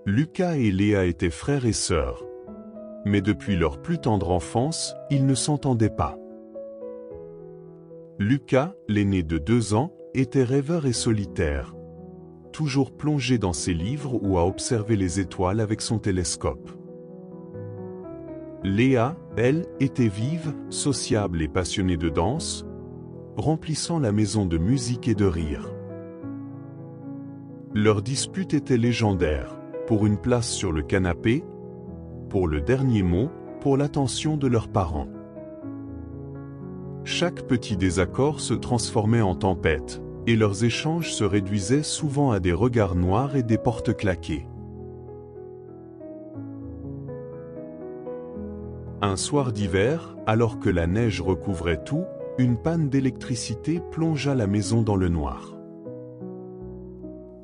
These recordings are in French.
Lucas et Léa étaient frères et sœurs. Mais depuis leur plus tendre enfance, ils ne s'entendaient pas. Lucas, l'aîné de 2 ans, était rêveur et solitaire, toujours plongé dans ses livres ou à observer les étoiles avec son télescope. Léa, elle, était vive, sociable et passionnée de danse, remplissant la maison de musique et de rire. Leur dispute était légendaire, pour une place sur le canapé, pour le dernier mot, pour l'attention de leurs parents. Chaque petit désaccord se transformait en tempête, et leurs échanges se réduisaient souvent à des regards noirs et des portes claquées. Un soir d'hiver, alors que la neige recouvrait tout, une panne d'électricité plongea la maison dans le noir.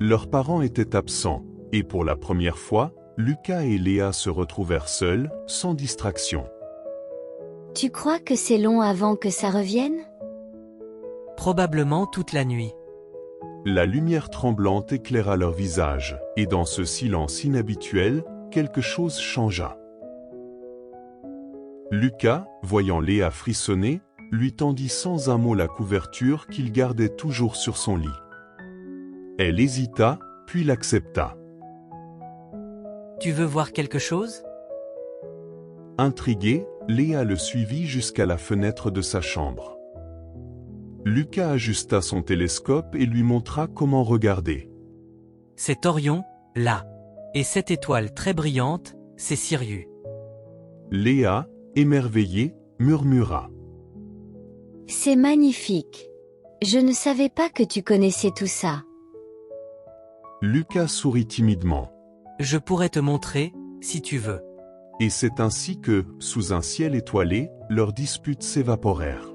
Leurs parents étaient absents, et pour la première fois, Lucas et Léa se retrouvèrent seuls, sans distraction. Tu crois que c'est long avant que ça revienne? Probablement toute la nuit. La lumière tremblante éclaira leur visage, et dans ce silence inhabituel, quelque chose changea. Lucas, voyant Léa frissonner, lui tendit sans un mot la couverture qu'il gardait toujours sur son lit. Elle hésita, puis l'accepta. Tu veux voir quelque chose? Intriguée, Léa le suivit jusqu'à la fenêtre de sa chambre. Lucas ajusta son télescope et lui montra comment regarder. C'est Orion, là. Et cette étoile très brillante, c'est Sirius. Léa, émerveillée, murmura. C'est magnifique. Je ne savais pas que tu connaissais tout ça. Lucas sourit timidement. Je pourrais te montrer, si tu veux. Et c'est ainsi que, sous un ciel étoilé, leurs disputes s'évaporèrent.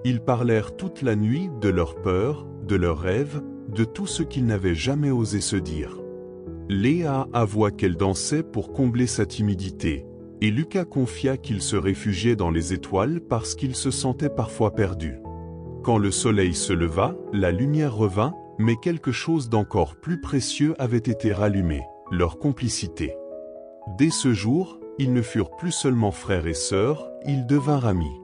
Ils parlèrent toute la nuit de leurs peurs, de leurs rêves, de tout ce qu'ils n'avaient jamais osé se dire. Léa avoua qu'elle dansait pour combler sa timidité, et Lucas confia qu'il se réfugiait dans les étoiles parce qu'il se sentait parfois perdu. Quand le soleil se leva, la lumière revint, mais quelque chose d'encore plus précieux avait été rallumé, leur complicité. Dès ce jour, ils ne furent plus seulement frères et sœurs, ils devinrent amis.